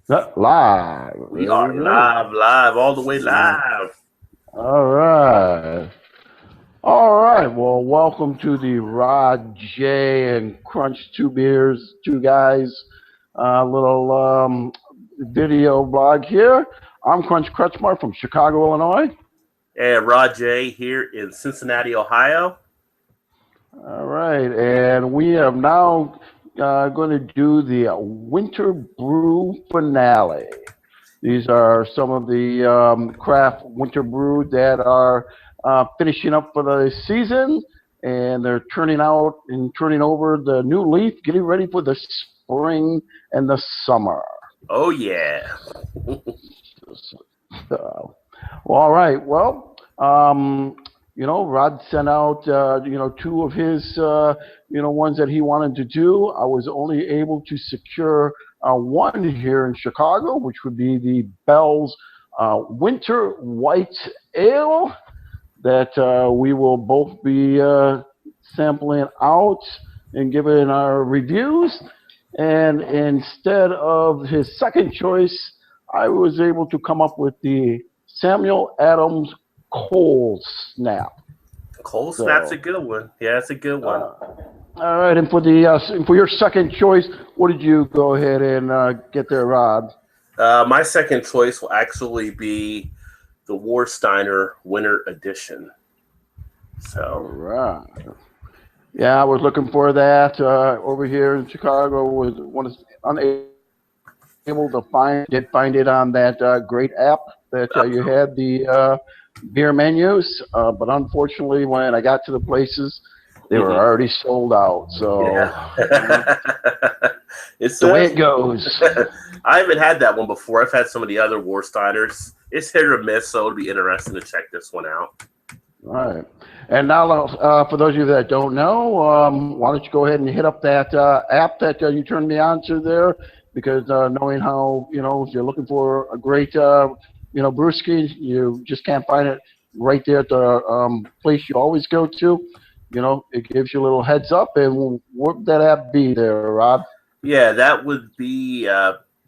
Live. We There we are go. live, all the way Uh, live. all right. All right. Well, welcome to the Rod J and Crunch Two Beers, Two Guys little video blog here. I'm Crunch Crutchmar from Chicago, Illinois. And Rod J here in Cincinnati, Ohio. All right. And we are now going to do the Winter Brew finale. These are some of the craft winter brew that are finishing up for the season, and they're turning out and turning over the new leaf, getting ready for the spring and the summer. Oh yeah. Well, all right. Well, Rod sent out, two of his, ones that he wanted to do. I was only able to secure one here in Chicago, which would be the Bell's Winter White Ale that we will both be sampling out and giving our reviews. And instead of his second choice, I was able to come up with the Samuel Adams Cold Snap. Cold Snap's a So, good one. Yeah, it's a good one. uh, all right, and for your second choice, what did you go ahead and get there, Rod? My second choice will actually be the Warsteiner Winter Edition. All So right. Yeah, I was looking for that over here in Chicago. Was unable to find. Did find it on that great app that you had the beer menus, but unfortunately, when I got to the places, they were mhm. already sold out. So Yeah. uh, It's the way it goes. I haven't had that one before. I've had some of the other Warsteiners. It's hit or miss, so it'll be interesting to check this one out. All right. And now, for those of you that don't know, why don't you go ahead and hit up that app that you turned me on to there? Because knowing how, if you're looking for a great, brewski, you just can't find it right there at the place you always go to. It gives you a little heads up. And what would that app be there, Rob? Yeah, that would be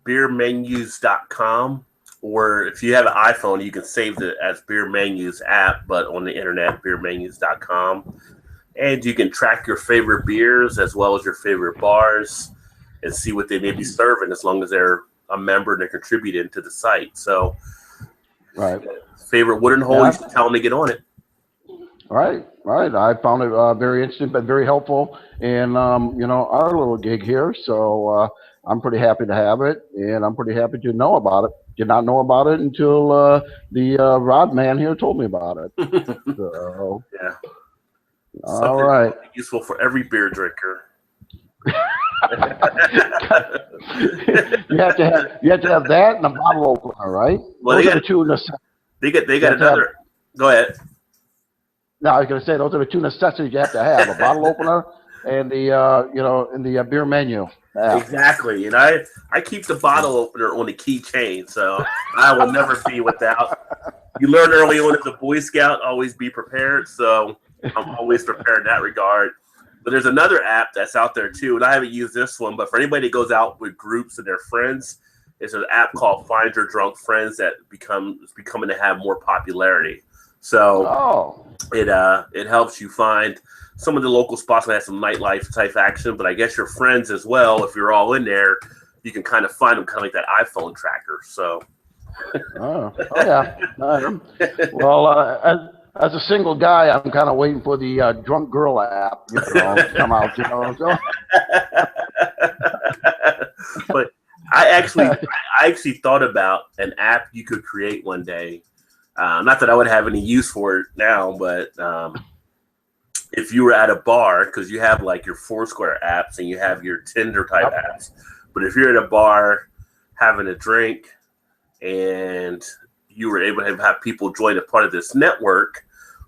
beermenus.com. Or if you have an iPhone, you can save it as Beer Menus app, but on the internet, beermenus.com. And you can track your favorite beers as well as your favorite bars and see what they may be serving as long as they're a member and they're contributing to the site. So, Right. favorite wooden hole, you Yeah. should tell them to get on it. Right, right. I found it very interesting, but very helpful in our little gig here. So I'm pretty happy to have it, and I'm pretty happy to know about it. Did not know about it until the Rod man here told me about it. So Yeah, all something right. useful for every beer drinker. You have to have that and a bottle opener, right? Well, Those are the two. they You got have to have. another. Go ahead. No, I was going to say those are the two necessities you have to have: a bottle opener and the beer menu app. Exactly, and I keep the bottle opener on the keychain, so I will never be without. You learn early on as a Boy Scout, always be prepared. So I'm always prepared in that regard. But there's another app that's out there too, and I haven't used this one. But for anybody that goes out with groups and their friends, there's an app called Find Your Drunk Friends that is becoming to have more popularity. So Oh, it helps you find some of the local spots that have some nightlife type action, but I guess your friends as well. If you're all in there, you can kind of find them, kind of like that iPhone tracker. So, oh yeah. Well, as a single guy, I'm kind of waiting for the drunk girl app, to come out. So but I actually thought about an app you could create one day. Not that I would have any use for it now, but if you were at a bar, because you have like your Foursquare apps and you have your Tinder type yep. apps, but if you're at a bar having a drink and you were able to have people join a part of this network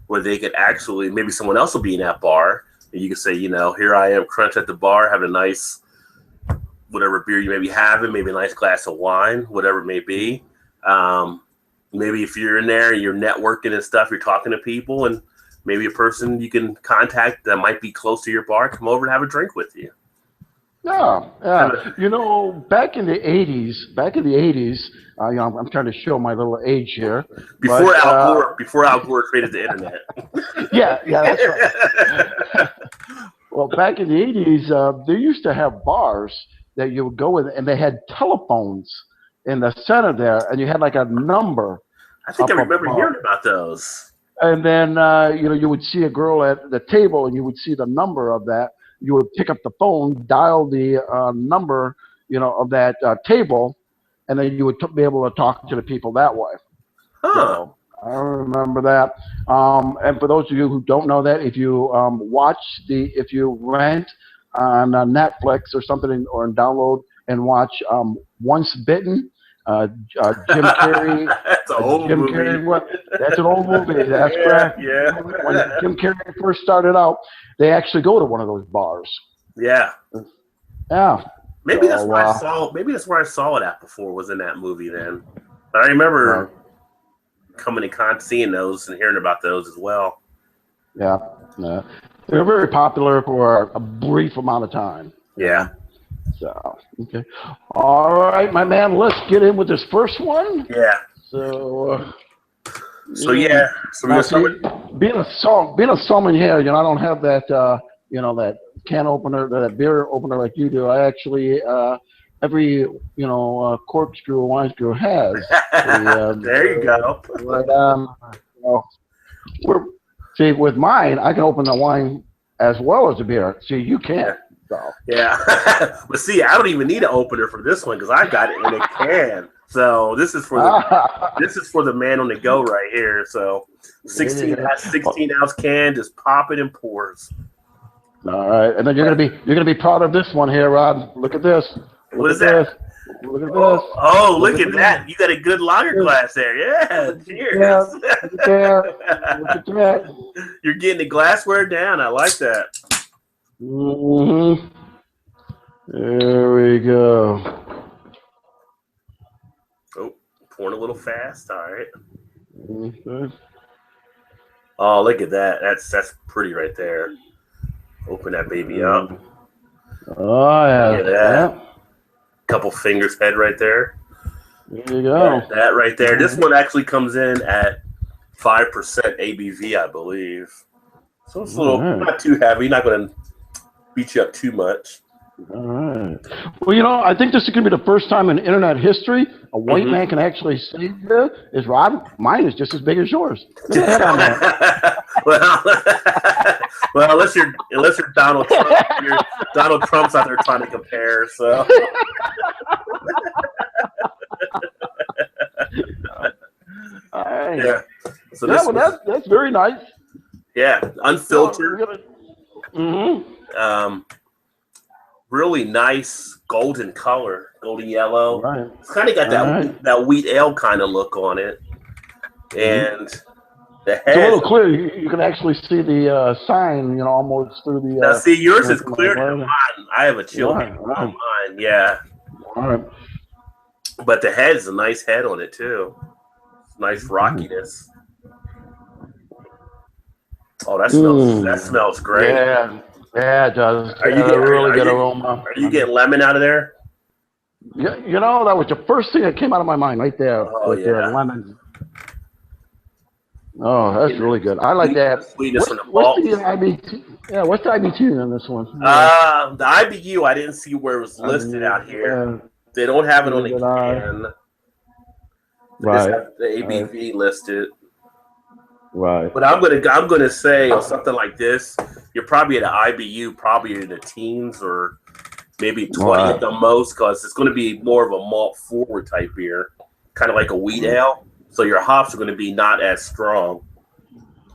where they could actually, maybe someone else will be in that bar and you can say, here I am, Krunch at the bar, having a nice, whatever beer you may be having, maybe a nice glass of wine, whatever it may be. Maybe if you're in there, you're networking and stuff, you're talking to people, and maybe a person you can contact that might be close to your bar, come over and have a drink with you. Yeah, Kind yeah. You know, back in the 80s, you know, I'm trying to show my little age here, of but before Al Gore created the internet. yeah, yeah, that's right. Well, back in the 80s, they used to have bars that you would go in, and they had telephones in the center there, and you had like a number I think I up remember above. hearing about those. And then, you know, you would see a girl at the table, and you would see the number of that. You would pick up the phone, dial the number, you know, of that table, and then you would be able to talk to the people that way. Huh. So I remember that. And for those of you who don't know that, if you if you rent on Netflix or something, or download and watch Once Bitten, uh, Jim Carrey. That's an old Jim movie. Carrey, what? That's an old movie. That's Yeah, correct. yeah. When Jim Carrey first started out, they actually go to one of those bars. Yeah. Yeah. Maybe that's So, where I saw. Maybe that's where I saw it at before. Was in that movie then. But I right. remember coming in con seeing those and hearing about those as well. Yeah. Yeah. They're very popular for a brief amount of time. Yeah. So, okay. All right, my man, let's get in with this first one. Yeah. So, So yeah. So now, we're see, being a sommelier, you know, I don't have that, you know, that can opener, that beer opener like you do. I actually, every, you know, corkscrew, wine screw has. There you go. Right on. You know, we're, see, with mine, I can open the wine as well as the beer. See, you Yeah. can't. So. Yeah. But see, I don't even need an opener for this one because I got it in a can. So this is for the man on the go right here. So 16-ounce can, just pop it and pours. All right, and then you're gonna be proud of this one here, Rod. Look at this. What is that? Look at this. Oh, look at that. You got a good lager glass there. Yeah. Cheers. Look at that. Look at that. You're getting the glassware down. I like that. Mm-hmm. There we go. Oh, pouring a little fast. All right. Mm-hmm. Oh, look at that. That's pretty right there. Open that baby up. Oh yeah. Look at that. Couple fingers head right there. There you go. That right there. This one actually comes in at 5% ABV, I believe. So it's a little not too heavy. Not going to beat you up too much. All right. Well, you know, I think this is going to be the first time in internet history a white man can actually say this is Rod. Mine is just as big as yours. Look at that on that. well, unless you're Donald Trump, Donald Trump's out there trying to compare. So. All right. Yeah. So yeah, well, that's very nice. Yeah, unfiltered. Mm-hmm. Really nice golden color, golden yellow. Right. It's kind of got that wheat ale kind of look on it, and the head. It's a little clear. You can actually see the sign, you know, almost through the. Now, see, yours is clearer than mine. I have a chill on mine. Yeah. All right. But the head is a nice head on it too. Nice rockiness. Oh, that smells great. Yeah, it does. Are you getting really good aroma? Are you getting lemon out of there? Yeah, you know, that was the first thing that came out of my mind right there. Oh, yeah. Lemon. Oh, that's really good. I like that. Sweetness from the malt. What's the IBT? Yeah, what's the IBT in this one? The IBU, I didn't see where it was listed out here. They don't have it on the can. They just have the ABV listed. Right. But I'm gonna say something like this. You're probably at an IBU, probably in the teens or maybe 20 at the most, because it's going to be more of a malt forward type beer, kind of like a wheat ale. So your hops are going to be not as strong.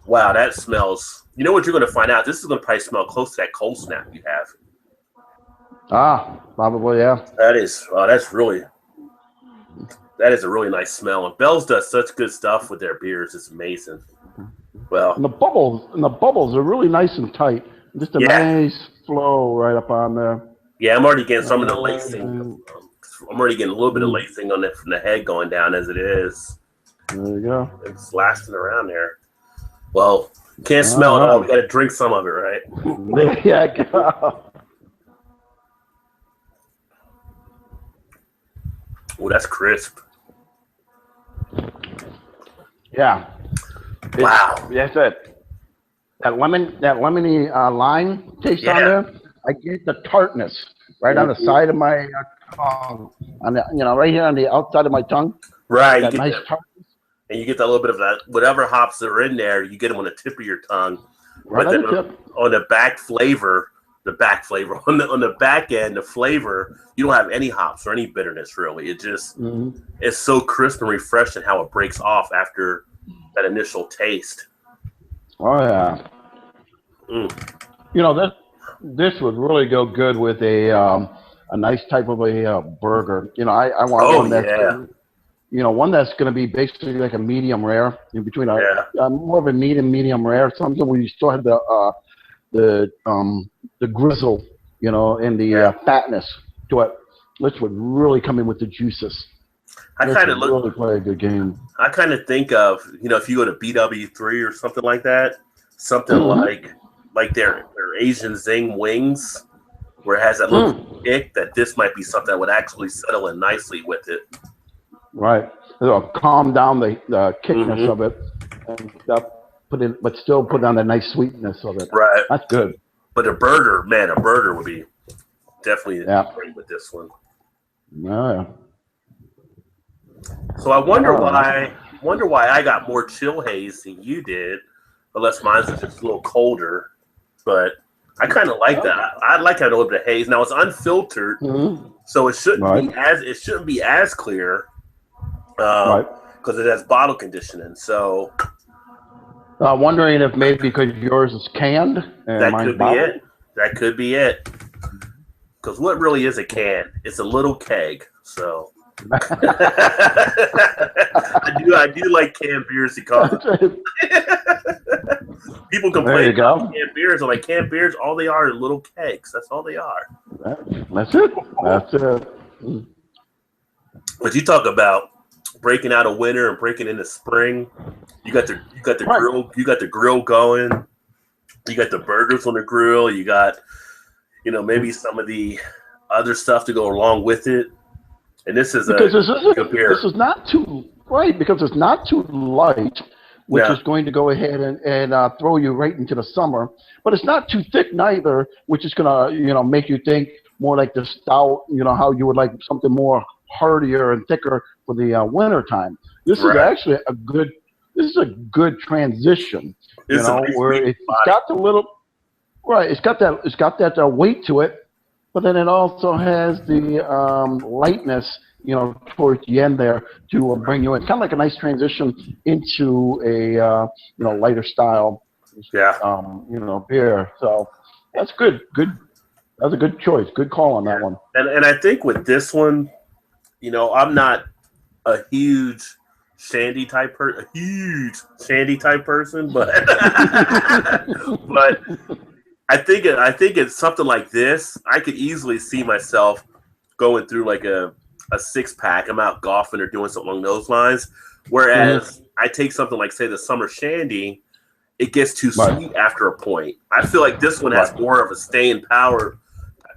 Wow, that smells. You know what you're going to find out? This is going to probably smell close to that cold snap you have. Probably, yeah. That is a really nice smell. And Bell's does such good stuff with their beers. It's amazing. Well, and the bubbles are really nice and tight. Just a nice flow right up on there. Yeah, I'm already getting some of the lacing. I'm already getting a little bit of lacing on it from the head going down as it is. There you go. It's lasting around there. Well, can't smell it all. We got to drink some of it, right? There you go. Oh, that's crisp. Yeah. Wow. That's it. That lemony lime taste on Yeah. there. I get the tartness right on the Mhm. side of my tongue, on the right here on the outside of my tongue. Right. You That get nice that, tartness and you get that little bit of that whatever hops that are in there. You get them on the tip of your tongue, right but on then the tip. on the back flavor, on the back end, the flavor, you don't have any hops or any bitterness really. It just Mm-hmm. it's so crisp and refreshing how it breaks off after that initial taste. Oh yeah. Mm. This would really go good with a nice type of a burger. I want Oh one that's yeah, one that's going to be basically like a medium rare in between yeah, a more of a medium rare, something where you still have the grizzle, and the yeah. fatness to it. This would really come in with the juices. I This kind of would look. really play a good game. I kind of think of if you go to BW3 or something like that, something Mm-hmm. like their Asian Zing wings, where it has that little Mm. kick. That this might be something that would actually settle in nicely with it. Right. It'll calm down the kickness Hmm. of it and stuff. But still put on the nice sweetness of it. Right, That's good. but a burger, man, a burger would be definitely Yeah. great with this one. Yeah. So I Yeah. wonder why I got more chill haze than you did, unless mine's is just a little colder. But I kind of like that. I like having a little bit of haze. Now it's unfiltered, Mm-hmm. so Right. it shouldn't be as clear Right. because it has bottle conditioning. So Wondering if maybe because yours is canned and that mine's could be it. bottled. That could be it. Because what really is a can? It's a little keg. So I do like canned beers because people There complain you about go. canned beers. I'm like, canned beers, all they are little kegs. That's all they are. That's it. That's it. Mm. But you talk about breaking out of winter and breaking into spring. You got the Right. grill going. You got the burgers on the grill. You got maybe some of the other stuff to go along with it. And this is Because a good this beer. is not too right because it's not too light, which Yeah, is going to go ahead and throw you right into the summer. But it's not too thick neither, which is gonna make you think more like the stout. How you would like something more heartier and thicker for the winter time. This is right. actually a good. This is a good transition. It's a nice Where medium it's body. got the little right. It's got that weight to it, but then it also has the lightness, towards the end there to bring you in, kind of like a nice transition into a lighter style, Yeah. beer. So that's good. Good. That's a good choice. Good call on that one. And I think with this one, I'm not a huge a huge shandy type person, but but I think it's something like this. I could easily see myself going through like a 6 pack. I'm out golfing or doing something along those lines. Mhm. Whereas I take something like say the summer shandy, it gets too Right. sweet after a point. I feel like this one has Right. more of a staying power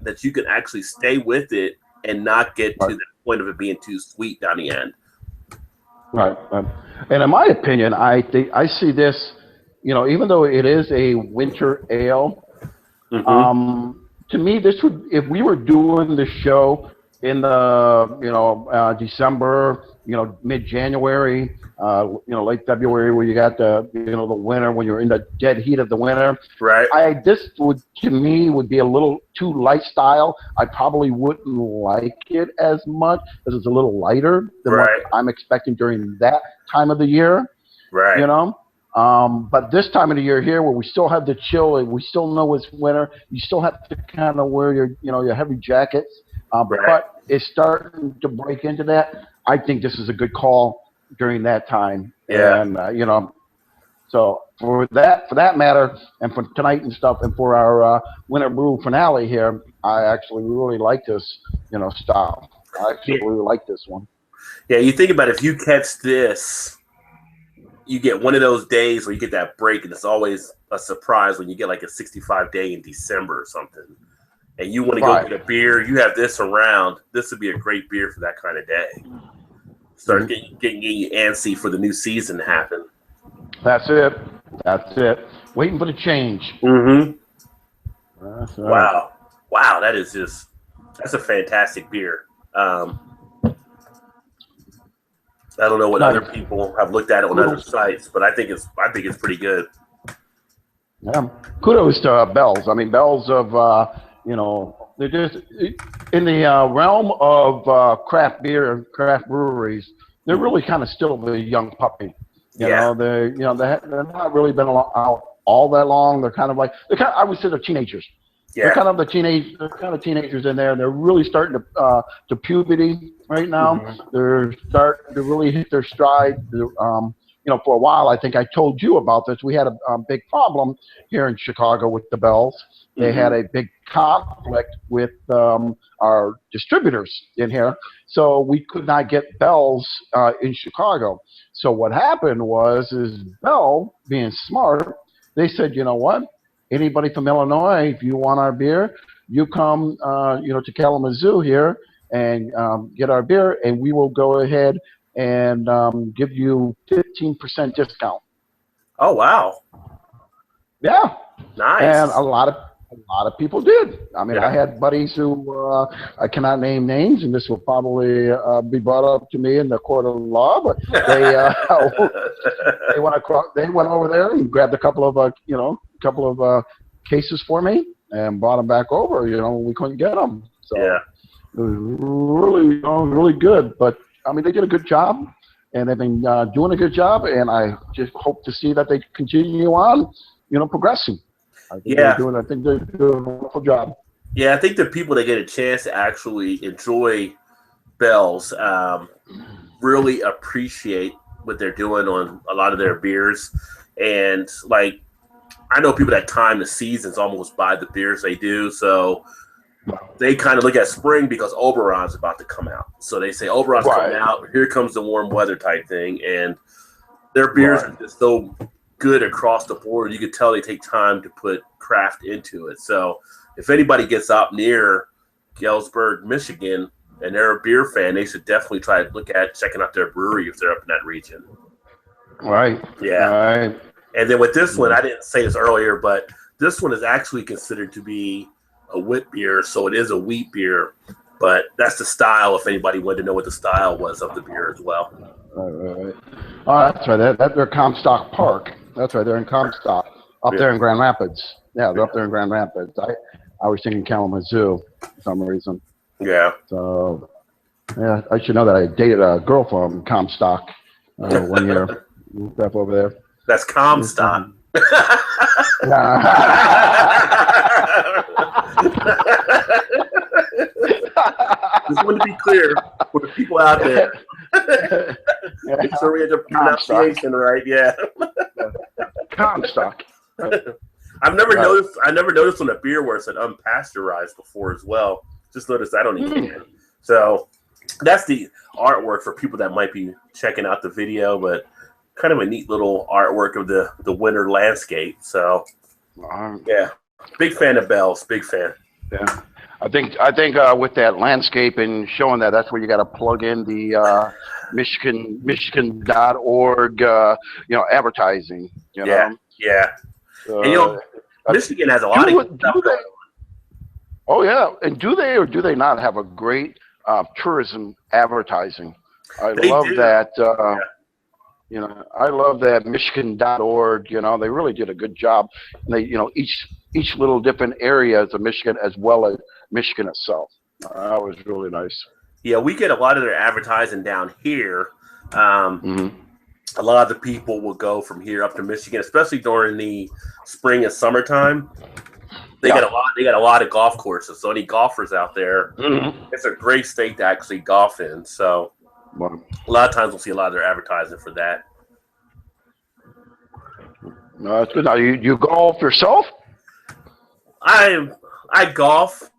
that you can actually stay with it and not get to Right. that point of it being too sweet down the end. Right. And in my opinion, I think I see this. Even though it is a winter ale, Mm-hmm. to me, this would if we were doing the show in the December, mid January, late February, where you got the winter when you're in the dead heat of the winter. Right. This would to me would be a little too lifestyle. I probably wouldn't like it as much because it's a little lighter than what Right. I'm expecting during that time of the year Right. you know. But this time of the year here, where we still have the chill, and we still know it's winter, you still have to kind of wear your heavy jackets. Right. But it's starting to break into that. I think this is a good call during that time, Yeah. and so for that matter, and for tonight and stuff, and for our winter brew finale here, I actually really like this, style. I actually Yeah. really like this one. Yeah. You think about it, if you catch this, you get one of those days where you get that break, and it's always a surprise when you get like a 65 day in December or something. and you want to go get a beer, you have this around. This would be a great beer for that kind of day. Start getting you antsy for the new season to happen. That's it. Waiting for the change. Mm-hmm. Wow. Wow, that's a fantastic beer. I don't know what other people have looked at it on other sites, but I think it's pretty good. Yeah. Kudos to Bell's. I mean, Bell's of they're just in the realm of craft beer and craft breweries. They're really kind of still the young puppy. You know, they're not really been out all that long. They're kind of like I would say they're teenagers. Yeah. They're kind of teenagers in there. They're really starting to puberty right now. Mm-hmm. They're starting to really hit their stride. For a while, I think I told you about this. We had a big problem here in Chicago with the Bells. They had a big conflict with our distributors in here, so we could not get Bells in Chicago. So what happened is Bell, being smart, they said, you know what? Anybody from Illinois, if you want our beer, you come, to Kalamazoo here and get our beer, and we will go ahead and give you 15% discount. Oh wow! Yeah, nice. And a lot of people did. I mean, I had buddies who I cannot name names, and this will probably be brought up to me in the court of law. But they they went over there and grabbed a couple of cases for me and brought them back over. We couldn't get them, so it was really good. But I mean, they did a good job, and they've been doing a good job, and I just hope to see that they continue on, progressing. I think they're doing a wonderful job. Yeah, I think the people that get a chance to actually enjoy Bell's really appreciate what they're doing on a lot of their beers. And, I know people that time the seasons almost buy the beers they do, so they kind of look at spring because Oberon's about to come out. So they say, Oberon's coming out, here comes the warm weather type thing. And their beers are just so good across the board. You could tell they take time to put craft into it. So if anybody gets up near Galesburg, Michigan, and they're a beer fan, they should definitely try to look at checking out their brewery if they're up in that region. Right. Yeah. Right. And then with this one, I didn't say this earlier, but this one is actually considered to be a wit beer, so it is a wheat beer, but that's the style if anybody wanted to know what the style was of the beer as well. Right. Oh, that's right. They're Comstock Park. That's right. They're in Comstock, up there in Grand Rapids. Yeah, they're up there in Grand Rapids. I was thinking Kalamazoo for some reason. Yeah. So, yeah, I should know that I dated a girl from Comstock 1 year. Moved up over there. That's Comstock. Just want to be clear for the people out there. Make sure we had the pronunciation right. Yeah. Comstock. I've never noticed on a beer where it said unpasteurized before as well. Just noticed that on the can. So that's the artwork for people that might be checking out the video, but kind of a neat little artwork of the winter landscape. So yeah, big fan of Bell's. Big fan. Yeah. I think with that landscape and showing that's where you got to plug in the Michigan.org advertising. Yeah. And Michigan has a lot of stuff going on. Oh yeah, and do they or do they not have a great tourism advertising? I love that. I love that Michigan.org. They really did a good job. And they, each little different areas of Michigan as well as Michigan itself. That was really nice. Yeah, we get a lot of their advertising down here. A lot of the people will go from here up to Michigan, especially during the spring and summertime. They got a lot of golf courses. So any golfers out there, it's a great state to actually golf in. So a lot of times we'll see a lot of their advertising for that. No, that's good. Now you golf yourself? I golf.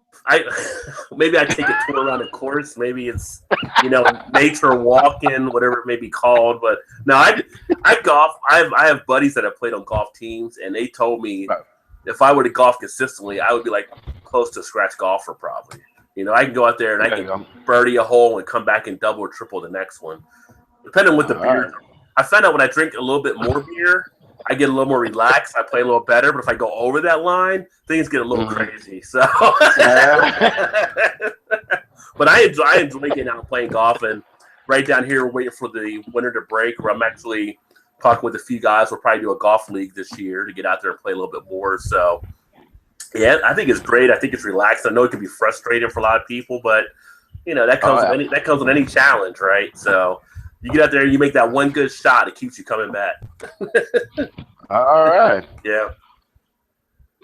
Maybe I take a tour around the course. Maybe it's nature walking, whatever it may be called. But no, I golf. I have buddies that have played on golf teams, and they told me if I were to golf consistently, I would be like close to a scratch golfer probably. You know, I can go out there and I can birdie a hole and come back and double or triple the next one, depending on what the beer. I found out when I drink a little bit more beer, I get a little more relaxed. I play a little better. But if I go over that line, things get a little crazy. So, but I enjoy getting out and playing golf. And right down here, we're waiting for the winter to break, where I'm actually talking with a few guys. We'll probably do a golf league this year to get out there and play a little bit more. So, yeah, I think it's great. I think it's relaxed. I know it can be frustrating for a lot of people, but you know that comes with any challenge, right? So you get out there and you make that one good shot, it keeps you coming back. All right. Yeah.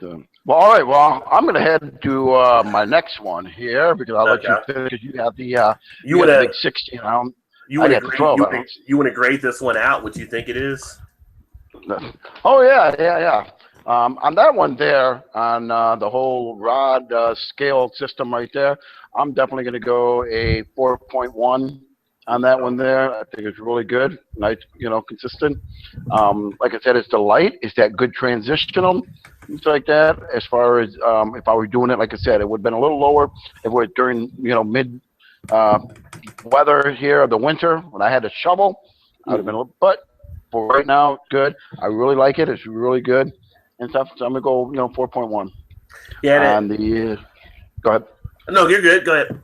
Well, all right. Well, I'm going to head to my next one here because I'll let you finish. Because you have the you want a big 16 ounce. You want to grade this one out? What you think it is? Oh yeah. On that one there, on the whole rod scale system right there, I'm definitely going to go a 4.1 on that one there. I think it's really good, nice, consistent. Like I said, it's the light. It's that good transitional, things like that. As far as if I were doing it, like I said, it would have been a little lower if it were during mid weather here of the winter when I had to shovel. I would have been a little, but for right now, good. I really like it. It's really good and stuff. So I'm gonna go, 4.1. Yeah. On the go ahead. No, you're good. Go ahead.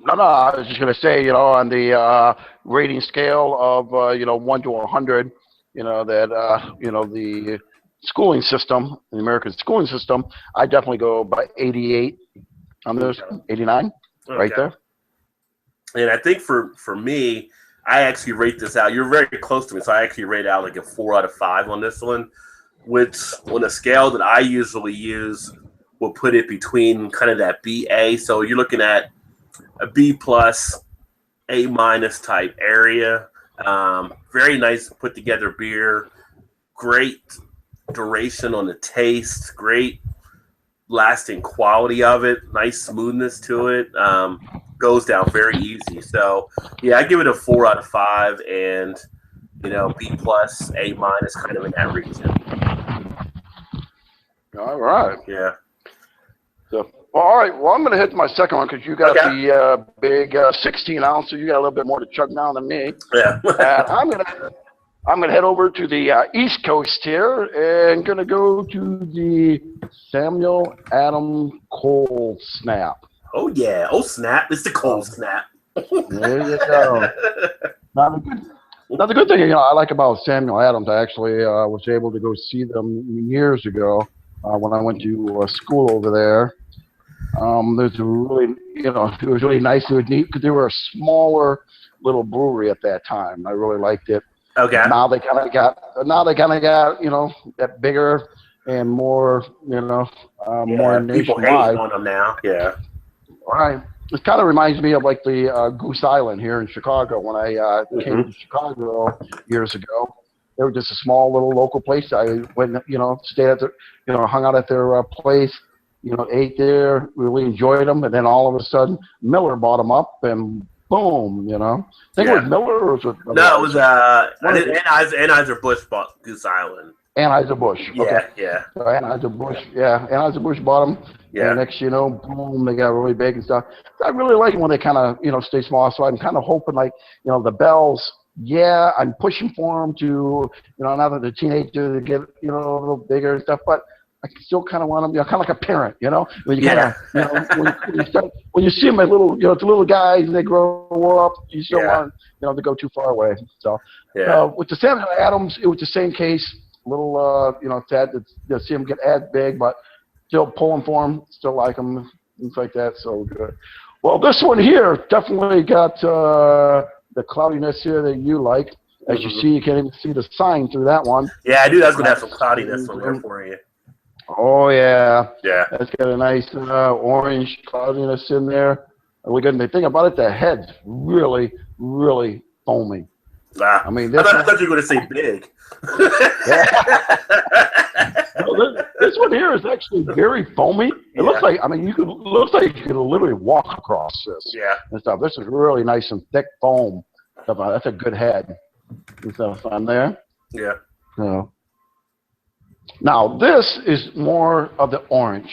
No, I was just gonna say, on the rating scale of 1 to 100, that the schooling system, the American schooling system, I definitely go by 88 on this, 89, right there. And I think for me, I actually rate this out. You're very close to me, so I actually rate out like a 4 out of 5 on this one, which on a scale that I usually use will put it between kind of that BA. So you're looking at a B plus, A minus type area. Very nice put together beer. Great duration on the taste. Great lasting quality of it. Nice smoothness to it. Goes down very easy. So yeah, I give it a 4 out of 5, and B plus, A minus, kind of in that region. All right. Yeah. So, all right. Well, I'm going to hit my second one because you got the big 16 ounce, so you got a little bit more to chug down than me. Yeah. And I'm gonna head over to the East Coast here and gonna go to the Samuel Adams Cold Snap. Oh yeah. Oh snap! It's the cold snap. There you go. Now the good thing I like about Samuel Adams, I actually was able to go see them years ago when I went to school over there. There's a really, it was really nice. It was neat because they were a smaller little brewery at that time. I really liked it. Okay. Now they kind of got, that bigger and more, more nationwide. On them now. Yeah. Right. It kind of reminds me of like the Goose Island here in Chicago. When I came to Chicago years ago, they were just a small little local place. I went, stayed at their, hung out at their place, ate there, really enjoyed them, and then all of a sudden Miller bought them up, and boom, I think it was Miller or was it? No, it was Anheuser-Busch bought Goose Island. Anheuser-Busch. Okay. Yeah. So Anheuser-Busch bought them. Yeah. And next, boom, they got really big and stuff. I really like it when they kind of, stay small. So I'm kind of hoping, like, the Bells. Yeah, I'm pushing for them to, now that they're teenagers, to get, a little bigger and stuff. But I still kind of want them, kind of like a parent, when you kind of, when you see them as little, it's little guys and they grow up, you still want, to go too far away. So, with the Samuel Adams, it was the same case. Little, sad to see them get as big, but still pulling for them, still like them, things like that. So good. Well, this one here definitely got the cloudiness here that you like. As you see, you can't even see the sign through that one. Yeah, I do. That's gonna have some cloudiness on there for you. Oh yeah. Yeah. That's got a nice orange cloudiness in there. Really good. And the thing about it, the head's really, really foamy. Nah, I mean, I thought you were going to say big. This one here is actually very foamy. It looks like, looks like you could literally walk across this. Yeah. And stuff. This is really nice and thick foam. That's a good head. And stuff on there. Yeah. So. Now this is more of the orange,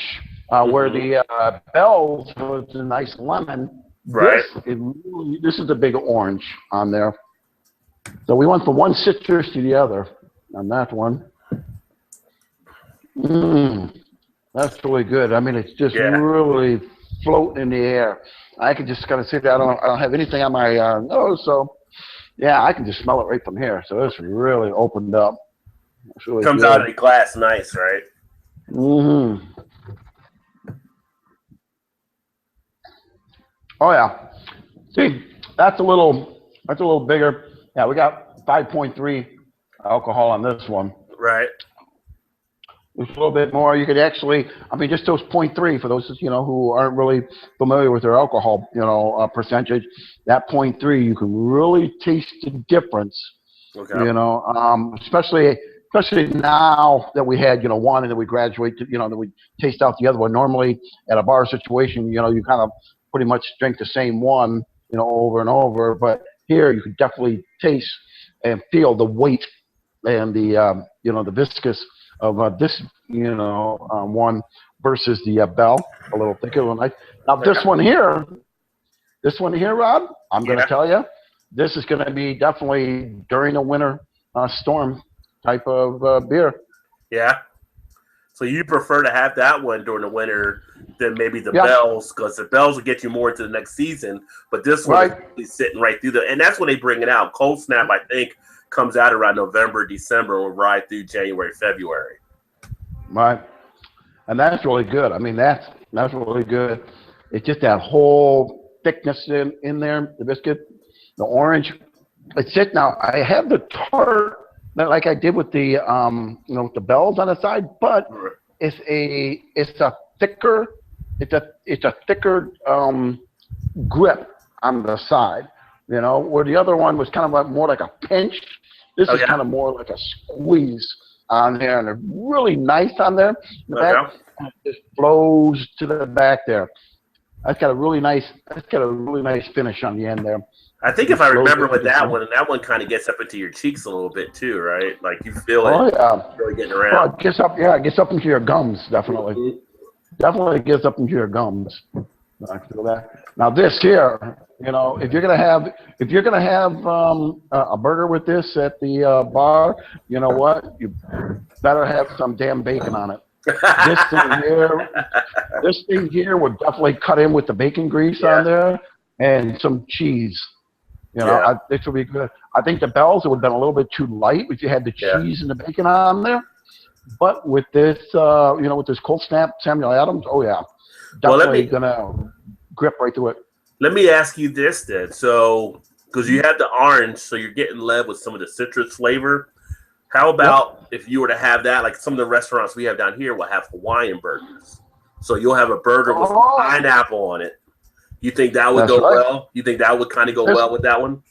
where Hmm. the Bell's was a nice lemon. Right. This is the big orange on there. So we went from one citrus to the other on that one. Mmm, that's really good. I mean, it's just Yeah. really floating in the air. I can just kind of sit there. I don't have anything on my nose, so yeah, I can just smell it right from here. So it's really opened up. It's really Comes out good. of the glass nice, right? Mm-hmm. Oh yeah. See, that's a little bigger. Yeah, we got 5.3 alcohol on this one. Right. It's a little bit more. You could actually, I mean, just those point 0.3 for those who aren't really familiar with their alcohol percentage. That point 0.3, you can really taste the difference. Okay. Especially now that we had one and then we graduate to that we taste out the other one. Normally at a bar situation, you kind of pretty much drink the same one over and over. But here you could definitely taste and feel the weight and the viscous of this one versus the Bell, a little thicker one. Now this one here, Rob, I'm going to Yeah. tell you, this is going to be definitely during a winter storm type of beer. Yeah. So you prefer to have that one during the winter than maybe the Yeah, bells, because the bells will get you more into the next season. But this one is right, really sitting right through and that's when they bring it out. Cold Snap, I think, comes out around November, December, and will ride through January, February. right, and that's really good. I mean, that's really good. It's just that whole thickness in there, the biscuit, the orange. It's it now. I have the tart like I did with the with the bells on the side, but it's a thicker thicker grip on the side. Where the other one was kind of like more like a pinch. This is Okay. kind of more like a squeeze on there, and they're really nice on there. The back Okay. just flows to the back there. That's got a really nice finish on the end there. I think if Just I flows remember right with through the thing. that one kind of gets up into your cheeks a little bit too, right? Like you feel it Oh yeah. really getting Well, around. it gets up into your gums, definitely. Mhm. Definitely gets up into your gums. I feel that. Now this here, if you're gonna have a burger with this at the bar, you know what? You better have some damn bacon on it. This thing here, this thing here would definitely cut in with the bacon grease Yeah. on there and some cheese. Yeah. This would be good. I think the bells it would have been a little bit too light if you had the Yeah. cheese and the bacon on there. But with this, with this cold snap Samuel Adams, oh yeah, Well, definitely gonna grip right through it. let me ask you this then. So, because you have the orange, so you're getting led with some of the citrus flavor. How Yep. about if you were to have that, like some of the restaurants we have down here will have Hawaiian burgers. So you'll have a burger with some Oh, pineapple on it. You think that would that's go right. well? You think that would kind of go This, well with that one?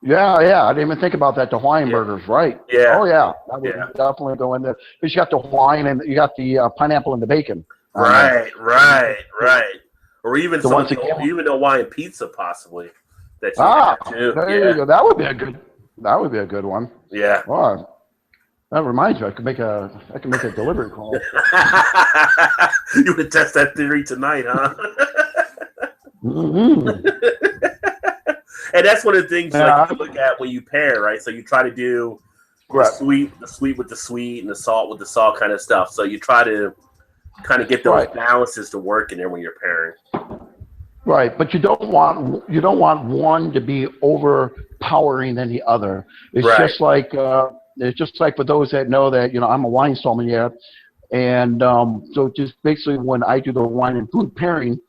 yeah, yeah. I didn't even think about that. The Hawaiian Yeah. burgers, right? Yeah. Oh yeah, that would Yeah. definitely go in there. Because you got the Hawaiian and you got the pineapple and the bacon on there. Right. Right. Right. Or even So some of once the again, even the Hawaiian pizza possibly that you have too. there you Yeah. go. That would be a good one. Yeah. Oh, that reminds me. I can make a delivery call. You would test that theory tonight, huh? Mm-hmm. And that's one of the things like Yeah, you look at when you pair, right? So you try to do right, the sweet with the sweet, and the salt with the salt kind of stuff. So you try to kind of get those right. balances to work in there when you're pairing. Right, but you don't want one to be overpowering than the other. Right, It's just like for those that know that I'm a wine sommelier, and so just basically when I do the wine and food pairing,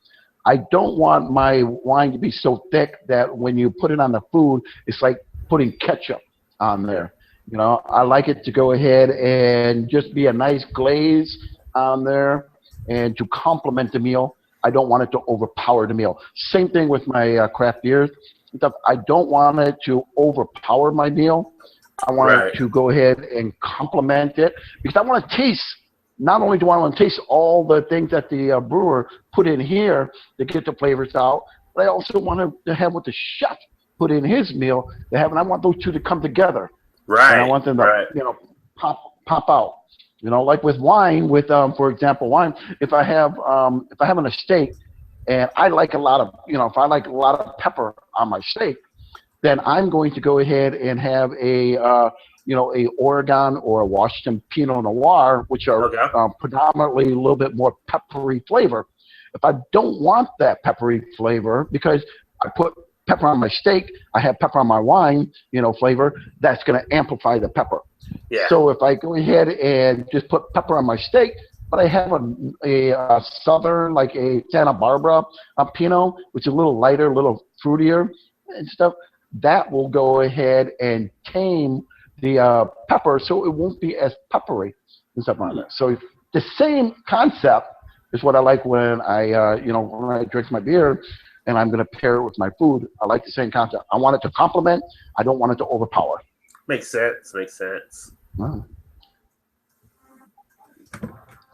I don't want my wine to be so thick that when you put it on the food, it's like putting ketchup on there. I like it to go ahead and just be a nice glaze on there and to complement the meal. I don't want it to overpower the meal. Same thing with my craft beers and stuff. I don't want it to overpower my meal. I want right, it to go ahead and complement it because I want to taste. Not only do I want to taste all the things that the brewer put in here to get the flavors out, but I also want to have what the chef put in his meal to have, and I want those two to come together, and I right, want them to right. pop out. Like with wine, for example, wine. If I have an steak, and I like a lot of, if I like a lot of pepper on my steak, then I'm going to go ahead and have a Oregon or a Washington Pinot Noir, which are Okay. predominantly a little bit more peppery flavor. If I don't want that peppery flavor, because I put pepper on my steak, I have pepper on my wine, flavor, that's going to amplify the pepper. Yeah. So if I go ahead and just put pepper on my steak, but I have a southern, like a Santa Barbara Pinot, which is a little lighter, a little fruitier and stuff, that will go ahead and tame the pepper, so it won't be as peppery and stuff like that. So the same concept is what I like when when I drink my beer and I'm going to pair it with my food. I like the same concept. I want it to complement. I don't want it to overpower. Makes sense. Makes sense.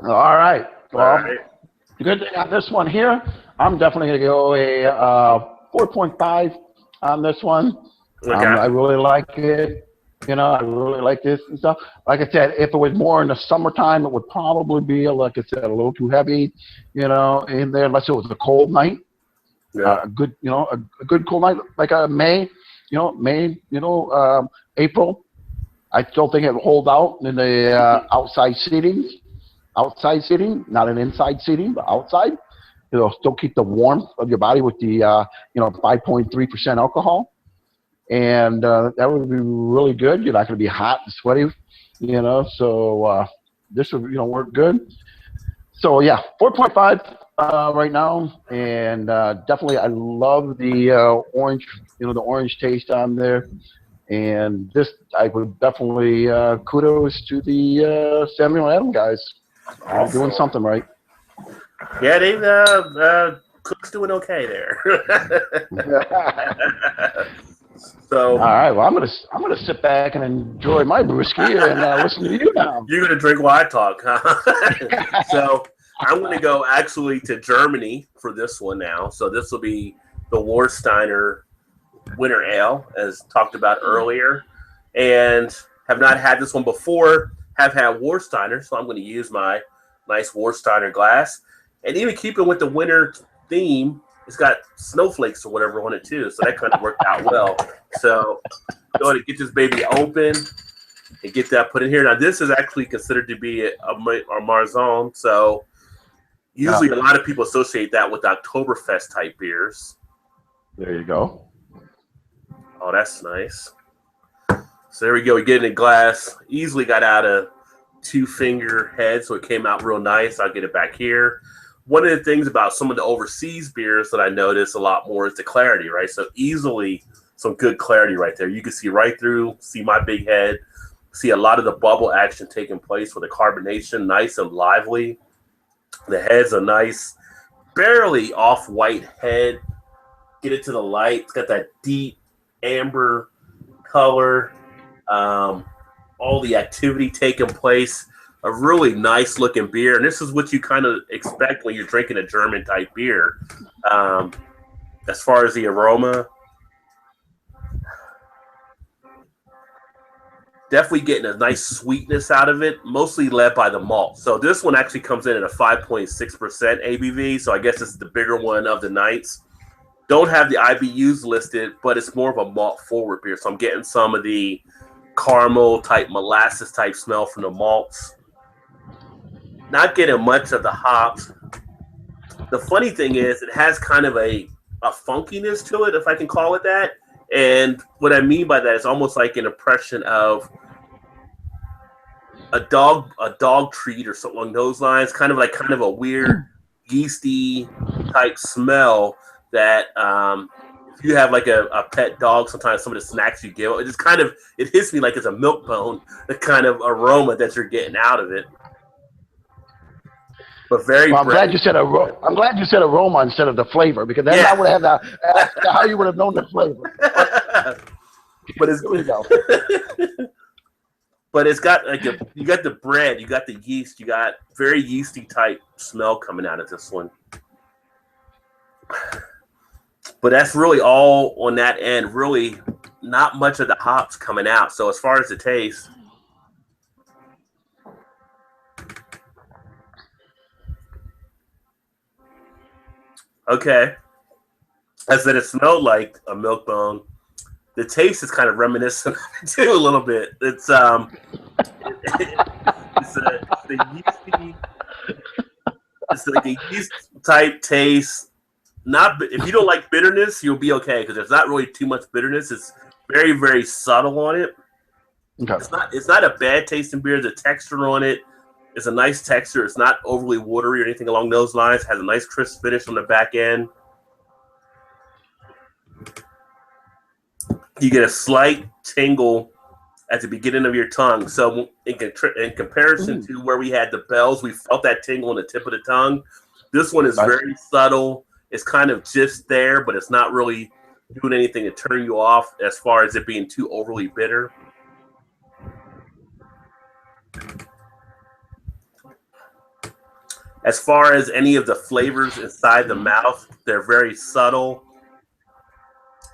All right. All Well, right. the good thing on this one here, I'm definitely going to go a 4.5 on this one. Okay. I really like it. I really like this and stuff. Like I said, if it was more in the summertime, it would probably be, like I said, a little too heavy, in there, unless it was a cold night. Yeah. A good, a good cold night, like May, April. I still think it will hold out in the outside seating, not an inside seating, but outside. It'll still keep the warmth of your body with the 5.3% alcohol, and that would be really good. You're not going to be hot and sweaty, So this would work good. So yeah, 4.5 right now, and definitely I love the orange, the orange taste on there. And this, I would definitely kudos to the Samuel Adam guys. They're doing something right. Yeah, they Cook's doing okay there. So all right, well, I'm gonna sit back and enjoy my brewski and listen to you now. you're gonna drink while I talk, huh? So I'm gonna go actually to Germany for this one now. So this will be the Warsteiner Winter Ale, as talked about earlier, and have not had this one before. Have had Warsteiner, so I'm going to use my nice Warsteiner glass, and even keeping with the winter theme, it's got snowflakes or whatever on it too, so that kind of worked out well. So go ahead and get this baby open and get that put in here. Now this is actually considered to be a Marzone, so usually a lot of people associate that with Oktoberfest type beers. There you go. Oh, that's nice. So there we go. We get it in glass. Easily got out a 2-finger head, so it came out real nice. I'll get it back here. One of the things about some of the overseas beers that I notice a lot more is the clarity, right? So easily some good clarity right there. You can see right through, see my big head, see a lot of the bubble action taking place with the carbonation, nice and lively. The head's a nice, barely off-white head. Get it to the light. It's got that deep amber color, all the activity taking place, a really nice looking beer, and this is what you kind of expect when you're drinking a German type beer. As far as the aroma, definitely getting a nice sweetness out of it, mostly led by the malt. So this one actually comes in at a 5.6% ABV, so I guess it's the bigger one of the nights. Don't have the IBUs listed, but it's more of a malt forward beer. So I'm getting some of the caramel type, molasses type smell from the malts. Not getting much of the hops. The funny thing is it has kind of a funkiness to it, if I can call it that. And what I mean by that is almost like an impression of a dog treat or something along those lines. Kind of a weird yeasty type smell that if you have like a pet dog, sometimes some of the snacks you give, it hits me like it's a milk bone, the kind of aroma that you're getting out of it. But very. Well, I'm glad you said aroma instead of the flavor, because then I would have asked how you would have known the flavor. But it's here we go. But it's got you got the bread, you got the yeast, you got very yeasty type smell coming out of this one. But that's really all on that end. Really, not much of the hops coming out. So as far as the taste, Okay. I said it smelled like a milk bone. The taste is kind of reminiscent of it too, a little bit. It's it's a yeasty, it's like a yeast type taste. Not if you don't like bitterness, you'll be okay because there's not really too much bitterness. It's very very subtle on it. Okay. It's not a bad tasting beer. The texture on it is a nice texture. It's not overly watery or anything along those lines. It has a nice crisp finish on the back end. You get a slight tingle at the beginning of your tongue. So in comparison to where we had the bells, we felt that tingle on the tip of the tongue. This one is very subtle. It's kind of just there, but it's not really doing anything to turn you off as far as it being too overly bitter. As far as any of the flavors inside the mouth, they're very subtle.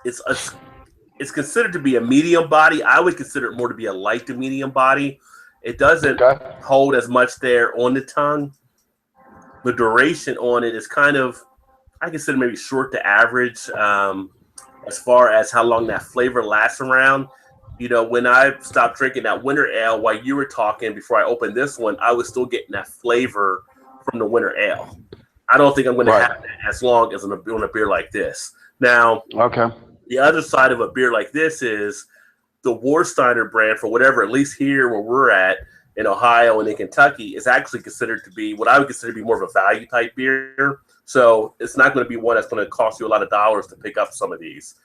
It's considered to be a medium body. I would consider it more to be a light to medium body. It doesn't hold as much there on the tongue. The duration on it is kind of, I consider maybe short to average as far as how long that flavor lasts around. You know, when I stopped drinking that winter ale while you were talking before I opened this one, I was still getting that flavor from the winter ale. I don't think I'm going to have that as long as on a beer like this. Now, the other side of a beer like this is the Warsteiner brand, for whatever, at least here where we're at in Ohio and in Kentucky, is actually considered to be what I would consider to be more of a value type beer. So it's not going to be one that's going to cost you a lot of dollars to pick up some of these.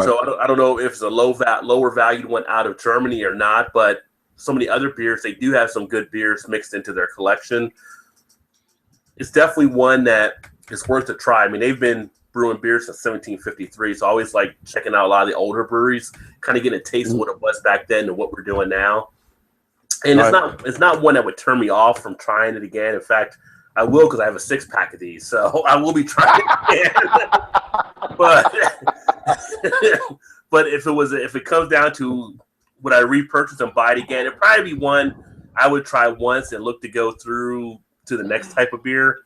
So I don't know if it's a lower valued one out of Germany or not, but some of the other beers, they do have some good beers mixed into their collection. It's definitely one that is worth a try. I mean, they've been brewing beer since 1753, so I always like checking out a lot of the older breweries, kind of getting a taste of what it was back then and what we're doing now. And it's not one that would turn me off from trying it again. In fact, I will, because I have a 6-pack of these, so I will be trying it again. But if it comes down to would I repurchase and buy it again, it'd probably be one I would try once and look to go through to the next type of beer.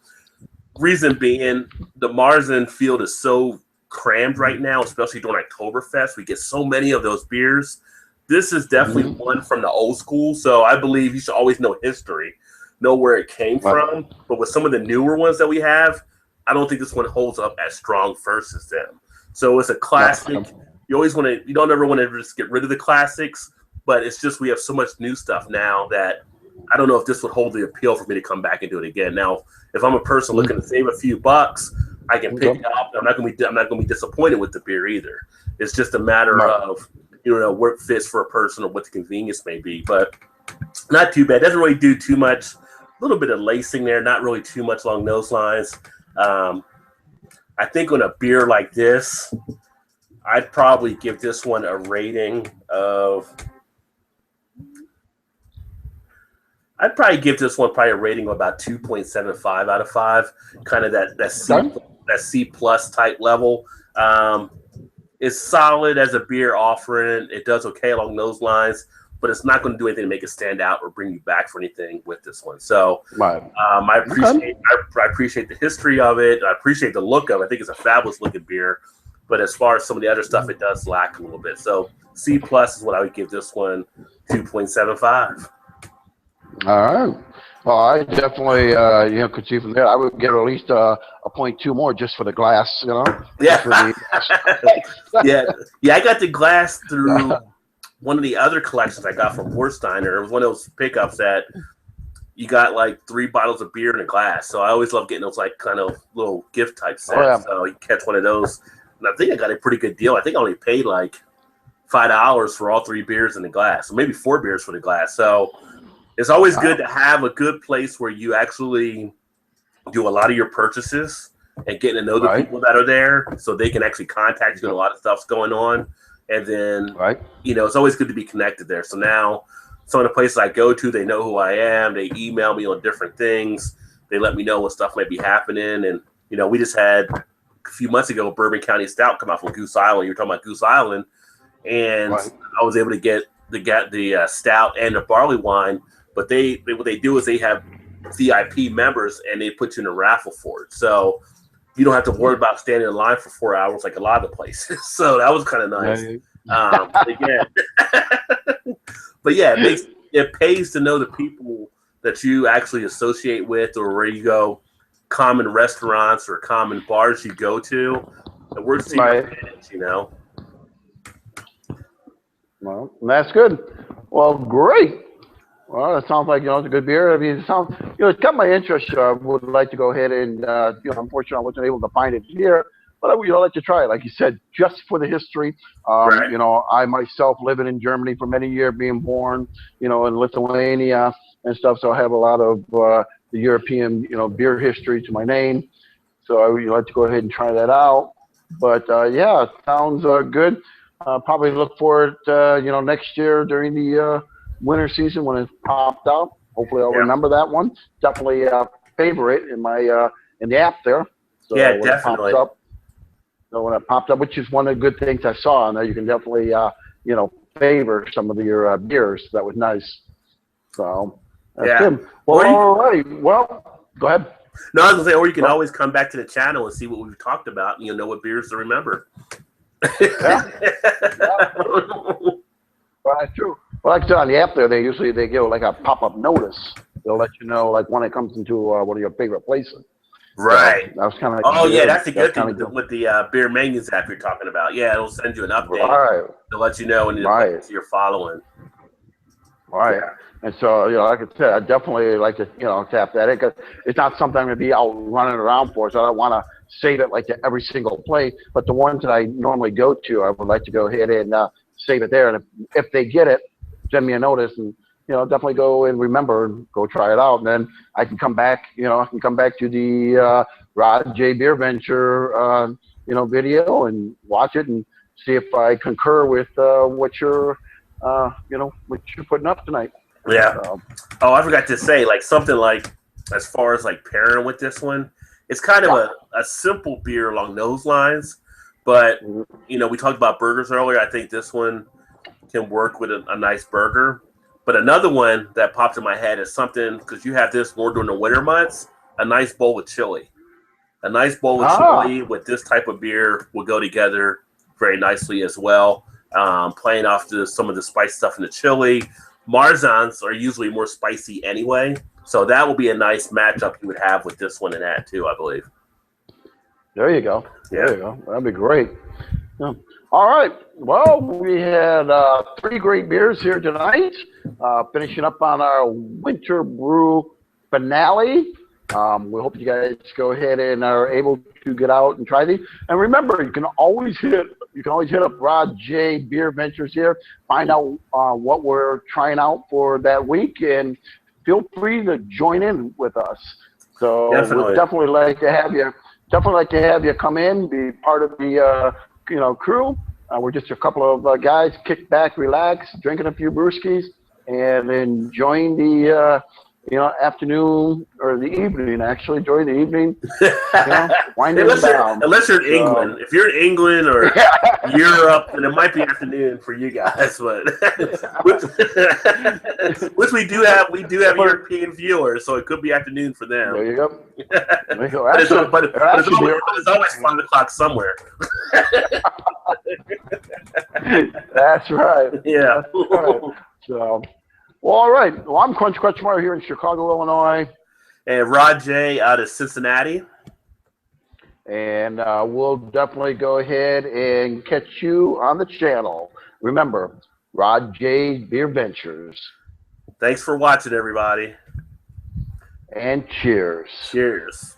Reason being, the Marzen field is so crammed right now, especially during Oktoberfest. We get so many of those beers. This is definitely one from the old school, so I believe you should always know history, know where it came from. But with some of the newer ones that we have, I don't think this one holds up as strong first as them. So it's a classic. You don't ever want to just get rid of the classics, but it's just we have so much new stuff now that I don't know if this would hold the appeal for me to come back and do it again. Now, if I'm a person looking to save a few bucks, I can pick it up. I'm not going to be disappointed with the beer either. It's just a matter of where it fits for a person or what the convenience may be. But not too bad. Doesn't really do too much. A little bit of lacing there, not really too much along those lines. I think on a beer like this, I'd probably give this one a rating of. I'd probably give this one a rating of about 2.75 out of 5, kind of that C plus type level. It's solid as a beer offering. It does okay along those lines, but it's not going to do anything to make it stand out or bring you back for anything with this one. So I appreciate the history of it. I appreciate the look of it. I think it's a fabulous looking beer, but as far as some of the other stuff, it does lack a little bit. So C plus is what I would give this one, 2.75. All right. Well, I definitely, could see from there. I would get at least a 0.2 more just for the glass, Yeah. Yeah. I got the glass through one of the other collections I got from Warsteiner. It was one of those pickups that you got like 3 bottles of beer in a glass. So I always love getting those like kind of little gift type sets. So you catch one of those. And I think I got a pretty good deal. I think I only paid like $5 for all 3 beers in the glass, or maybe 4 beers for the glass. So it's always good to have a good place where you actually do a lot of your purchases and getting to know the people that are there so they can actually contact you and a lot of stuff's going on. And then, it's always good to be connected there. So now some of the places I go to, they know who I am. They email me on different things. They let me know when stuff might be happening. And, we just had a few months ago, Bourbon County Stout come out from Goose Island. You were talking about Goose Island. And I was able to get the stout and the barley wine. But what they do is they have VIP members and they put you in a raffle for it. So you don't have to worry about standing in line for 4 hours like a lot of the places. So that was kind of nice. But yeah, it pays to know the people that you actually associate with, or where you go, common restaurants or common bars you go to. It works to your advantage, you know. Well, that's good. Well, great. Well, it sounds like, it's a good beer. I mean, it sounds, it's got my interest. Would like to go ahead and, unfortunately, I wasn't able to find it here, but I would like to try it. Like you said, just for the history. Right. I myself living in Germany for many years, being born, in Lithuania and stuff. So I have a lot of the European, beer history to my name. So I would like to go ahead and try that out. But yeah, it sounds good. Probably look for it, next year during the winter season when it popped out. Hopefully I'll remember that one. Definitely favorite in my in the app there. So yeah, when definitely. It pops up, when it popped up, which is one of the good things I saw on there, you can definitely favor some of your beers. That was nice. So that's good. Well, all right. Well, go ahead. No, I was gonna say, or you can always come back to the channel and see what we've talked about. And know what beers to remember. Yeah. Well, that's true. Well, like I said, on the app there, they give like a pop-up notice. They'll let you know like when it comes into one of your favorite places. Right. So that was kind of. Oh yeah, that's a good thing with the Beer Menus app you're talking about. Yeah, it'll send you an update to let you know when you're following. Right. Yeah. And so, like I said, I definitely like to, tap that in, because it's not something I'm going to be out running around for. So I don't want to save it like to every single play. But the ones that I normally go to, I would like to go ahead and save it there. And if they get it, send me a notice, and definitely go and remember and go try it out. And then I can come back. I can come back to the Rod J Beer Venture, video and watch it and see if I concur with what you're putting up tonight. Yeah. Oh, I forgot to say, like, something like, as far as like pairing with this one, it's kind of a simple beer along those lines. But, we talked about burgers earlier. I think this one can work with a nice burger. But another one that popped in my head is something, because you have this more during the winter months, a nice bowl of chili. A nice bowl of chili with this type of beer will go together very nicely as well. Playing off some of the spice stuff in the chili. Marzans are usually more spicy anyway, so that will be a nice matchup you would have with this one and that too, I believe. There you go. Yeah. There you go. That'd be great. Yeah. All right. Well, we had 3 great beers here tonight. Finishing up on our winter brew finale. We hope you guys go ahead and are able to get out and try these. And remember, you can always hit up Rod J Beer Ventures here. Find out what we're trying out for that week, and feel free to join in with us. So we'd definitely like to have you. Definitely like to have you come in, be part of the crew. We're just a couple of guys, kick back, relax, drinking a few brewskis, and enjoying the afternoon or the evening. Actually, enjoy the evening. Unless you're in England. If you're in England or Europe, then it might be afternoon for you guys. But which we do have European viewers, so it could be afternoon for them. There you go. There you go. But it's always 5 o'clock somewhere. That's right. Yeah. That's right. So. Well, all right. Well, I'm Krunch here in Chicago, Illinois. And Rod J out of Cincinnati. And we'll definitely go ahead and catch you on the channel. Remember, Rod J Beer Ventures. Thanks for watching, everybody. And cheers. Cheers.